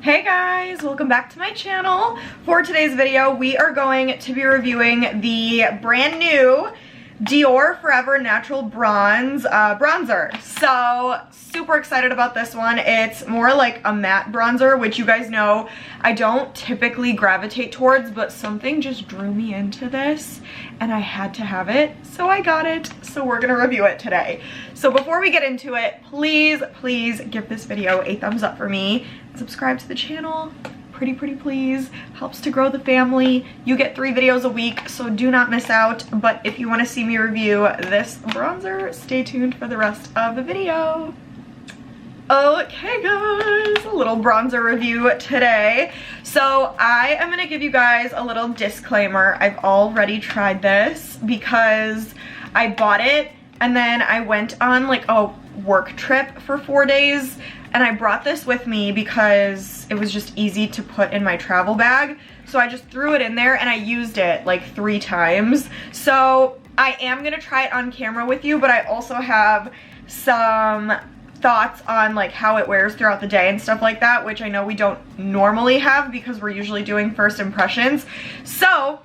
Hey guys, welcome back to my channel. For today's video, we are going to be reviewing the brand new Dior Forever Natural Bronze bronzer. So super excited about this one. It's more like a matte bronzer, which you guys know I don't typically gravitate towards, but something just drew me into this and I had to have it, so I got it. So we're gonna review it today. So before we get into it, please give this video a thumbs up for me. Subscribe to the channel, pretty please. Helps to grow the family. You get 3 videos a week, so do not miss out. But if you want to see me review this bronzer, stay tuned for the rest of the video. Okay guys, a little bronzer review today. So I am gonna give you guys a little disclaimer. I've already tried this because I bought it and then I went on like a work trip for 4 days. And I brought this with me because it was just easy to put in my travel bag. So I just threw it in there and I used it like 3 times. So I am gonna try it on camera with you, but I also have some thoughts on like how it wears throughout the day and stuff like that, which I know we don't normally have because we're usually doing first impressions. So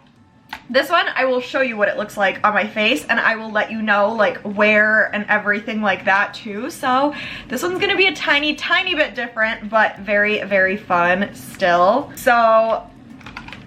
this one, I will show you what it looks like on my face and I will let you know like where and everything like that too. So this one's gonna be a tiny bit different, but very fun still. So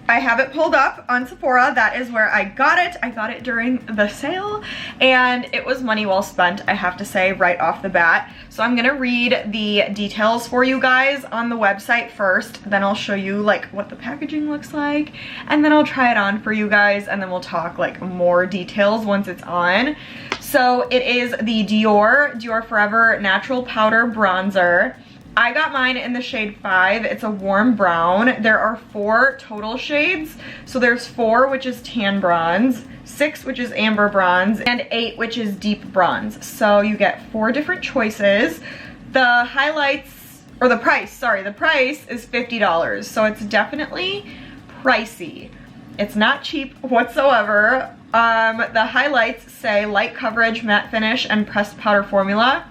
I have it pulled up on Sephora. That is where I got it. I got it during the sale and it was money well spent, I have to say, right off the bat. So I'm gonna read the details for you guys on the website first, then I'll show you like what the packaging looks like, and then I'll try it on for you guys, and then we'll talk like more details once it's on. So it is the Dior Forever Natural Powder Bronzer. I got mine in the shade 5. It's a warm brown. There are 4 total shades. So there's 4, which is tan bronze, 6, which is amber bronze, and 8, which is deep bronze. So you get 4 different choices. The highlights, or the price, sorry, the price is $50. So it's definitely pricey. It's not cheap whatsoever. The highlights say light coverage, matte finish, and pressed powder formula.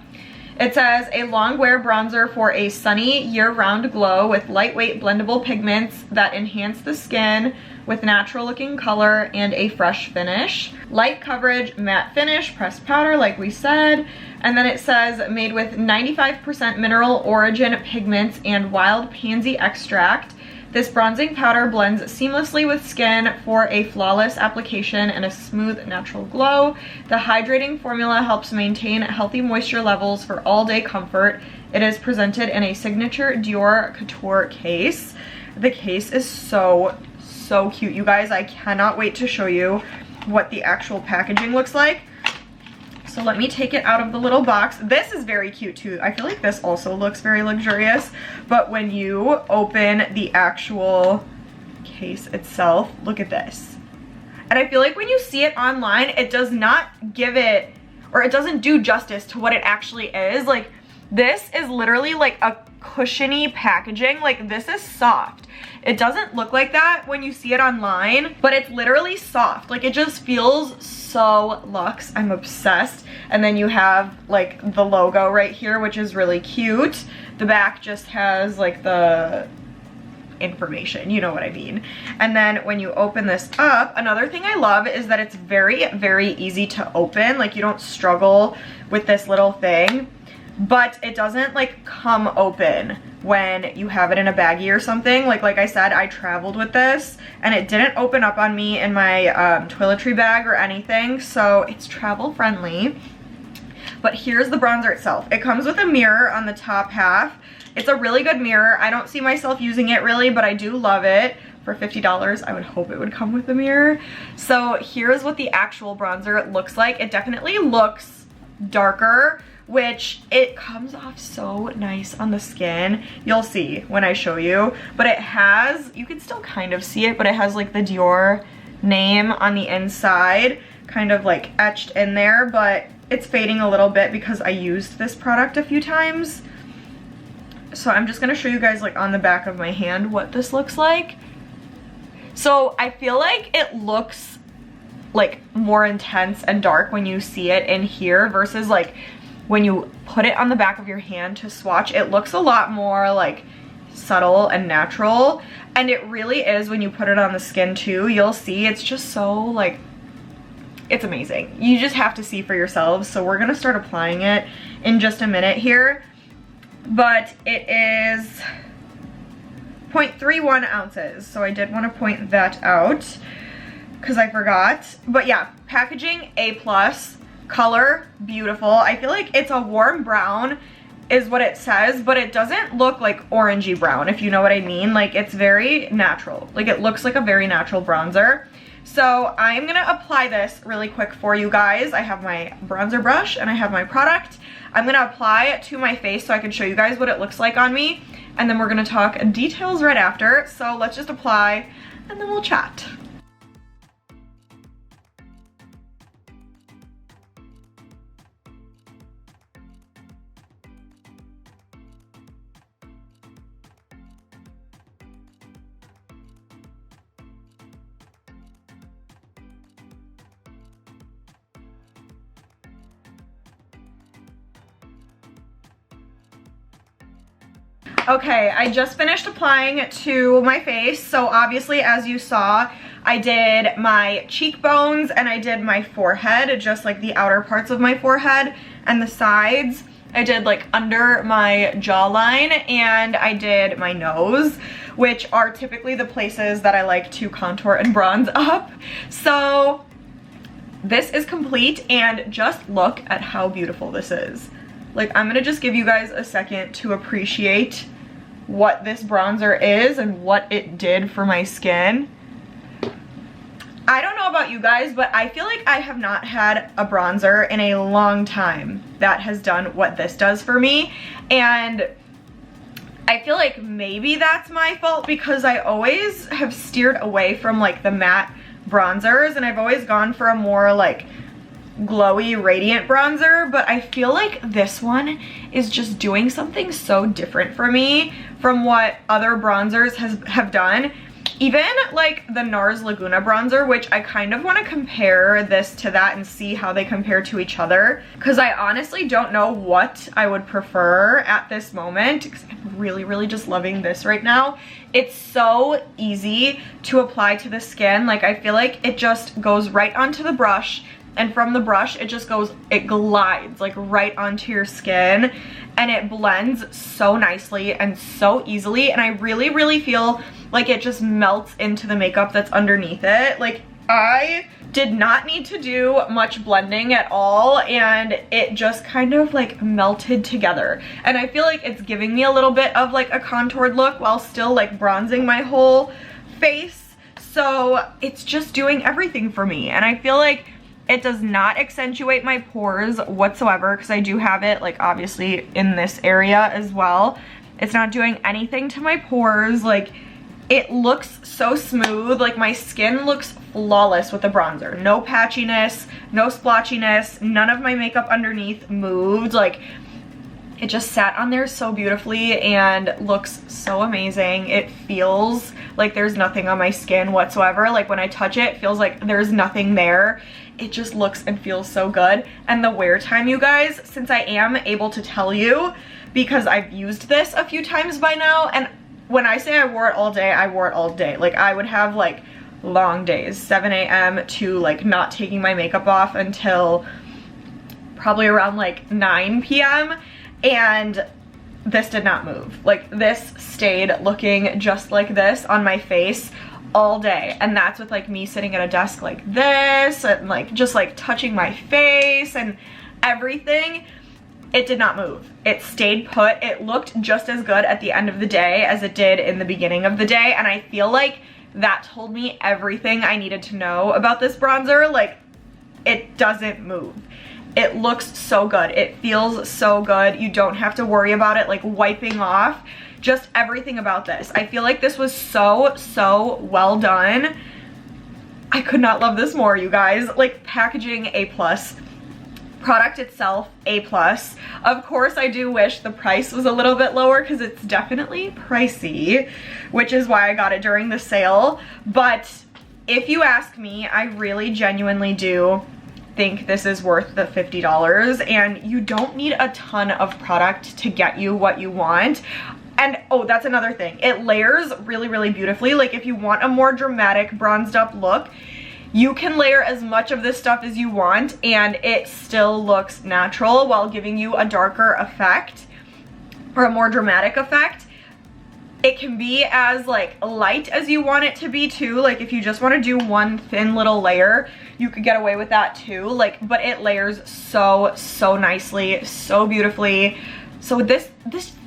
It says a long wear bronzer for a sunny year-round glow with lightweight blendable pigments that enhance the skin with natural looking color and a fresh finish. Light coverage, matte finish, pressed powder like we said. And then it says made with 95% mineral origin pigments and wild pansy extract. This bronzing powder blends seamlessly with skin for a flawless application and a smooth, natural glow. The hydrating formula helps maintain healthy moisture levels for all-day comfort. It is presented in a signature Dior Couture case. The case is so cute, you guys. I cannot wait to show you what the actual packaging looks like. So let me take it out of the little box. This is very cute too. I feel like this also looks very luxurious, but when you open the actual case itself, look at this. And I feel like when you see it online, it does not give it, or it doesn't do justice to what it actually is. Like, this is literally like a cushiony packaging. Like, this is soft. It doesn't look like that when you see it online, but it's literally soft. Like, it just feels so luxe. I'm obsessed. And then you have like the logo right here, which is really cute. The back just has like the information, you know what I mean. And then when you open this up, another thing I love is that it's very easy to open. Like, you don't struggle with this little thing, but it doesn't like come open when you have it in a baggie or something. Like I said, I traveled with this and it didn't open up on me in my toiletry bag or anything, so it's travel friendly. But here's the bronzer itself. It comes with a mirror on the top half. It's a really good mirror. I don't see myself using it really, but I do love it. For $50, I would hope it would come with a mirror. So here's what the actual bronzer looks like. It definitely looks darker, which it comes off so nice on the skin. You'll see when I show you. But it has, you can still kind of see it, but it has like the Dior name on the inside, kind of like etched in there, but it's fading a little bit because I used this product a few times. So I'm just gonna show you guys like on the back of my hand what this looks like. So I feel like it looks like more intense and dark when you see it in here versus like when you put it on the back of your hand to swatch. It looks a lot more like subtle and natural. And it really is when you put it on the skin too. You'll see it's just so like, it's amazing. You just have to see for yourselves. So we're gonna start applying it in just a minute here. But it is 0.31 ounces. So I did want to point that out because I forgot. But yeah, packaging A+, color beautiful. I feel like it's a warm brown is what it says, but it doesn't look like orangey brown, if you know what I mean. Like, it's very natural. Like, it looks like a very natural bronzer. So I'm gonna apply this really quick for you guys. I have my bronzer brush and I have my product. I'm gonna apply it to my face so I can show you guys what it looks like on me, and then we're gonna talk details right after. So let's just apply and then we'll chat. Okay, I just finished applying to my face. So obviously, as you saw, I did my cheekbones and I did my forehead, just like the outer parts of my forehead and the sides. I did like under my jawline, and I did my nose, which are typically the places that I like to contour and bronze up. So this is complete, and just look at how beautiful this is. Like, I'm gonna just give you guys a second to appreciate what this bronzer is and what it did for my skin. I don't know about you guys, but I feel like I have not had a bronzer in a long time that has done what this does for me. And I feel like maybe that's my fault, because I always have steered away from like the matte bronzers, and I've always gone for a more like glowy radiant bronzer. But I feel like this one is just doing something so different for me from what other bronzers have done. Even like the NARS Laguna bronzer, which I kind of want to compare this to that and see how they compare to each other, because I honestly don't know what I would prefer at this moment, because I'm really just loving this right now. It's so easy to apply to the skin. Like, I feel like it just goes right onto the brush, and from the brush it just goes, it glides like right onto your skin, and it blends so nicely and so easily. And I really feel like it just melts into the makeup that's underneath it. Like, I did not need to do much blending at all, and it just kind of like melted together. And I feel like it's giving me a little bit of like a contoured look while still like bronzing my whole face. So it's just doing everything for me, and I feel like it does not accentuate my pores whatsoever, because I do have it like obviously in this area as well. It's not doing anything to my pores. Like, it looks so smooth. Like, my skin looks flawless with the bronzer. No patchiness, no splotchiness, none of my makeup underneath moved. Like, it just sat on there so beautifully and looks so amazing. It feels like there's nothing on my skin whatsoever. Like, when I touch it, it feels like there's nothing there. It just looks and feels so good. And the wear time, you guys, since I am able to tell you, because I've used this a few times by now, and when I say I wore it all day, I wore it all day. Like, I would have like long days, 7 a.m. to like not taking my makeup off until probably around like 9 p.m. and this did not move. Like, this stayed looking just like this on my face all day. And that's with like me sitting at a desk like this and like just like touching my face and everything. It did not move. It stayed put. It looked just as good at the end of the day as it did in the beginning of the day, and I feel like that told me everything I needed to know about this bronzer. Like, it doesn't move. It looks so good. It feels so good. You don't have to worry about it like wiping off. Just everything about this. I feel like this was so well done. I could not love this more, you guys. Like, packaging A+, product itself A+. Of course, I do wish the price was a little bit lower, because it's definitely pricey, which is why I got it during the sale. But if you ask me, I really genuinely do think this is worth the $50, and you don't need a ton of product to get you what you want. And oh, that's another thing. It layers really, really beautifully. Like if you want a more dramatic bronzed up look, you can layer as much of this stuff as you want and it still looks natural while giving you a darker effect or a more dramatic effect. It can be as like light as you want it to be too. Like if you just want to do one thin little layer, you could get away with that too. Like, but it layers so nicely, so beautifully. So this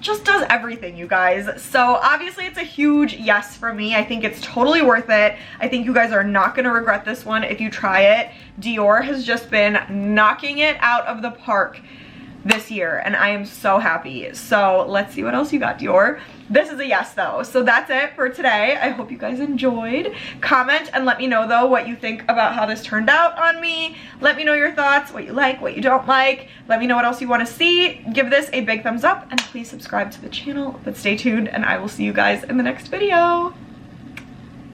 just does everything, you guys. So obviously it's a huge yes for me. I think it's totally worth it. I think you guys are not gonna regret this one if you try it. Dior has just been knocking it out of the park this year and I am so happy. So let's see what else you got, Dior. This is a yes though. So that's it for today. I hope you guys enjoyed. Comment and let me know though what you think about how this turned out on me. Let me know your thoughts, what you like, what you don't like. Let me know what else you want to see. Give this a big thumbs up and please subscribe to the channel. But stay tuned and I will see you guys in the next video.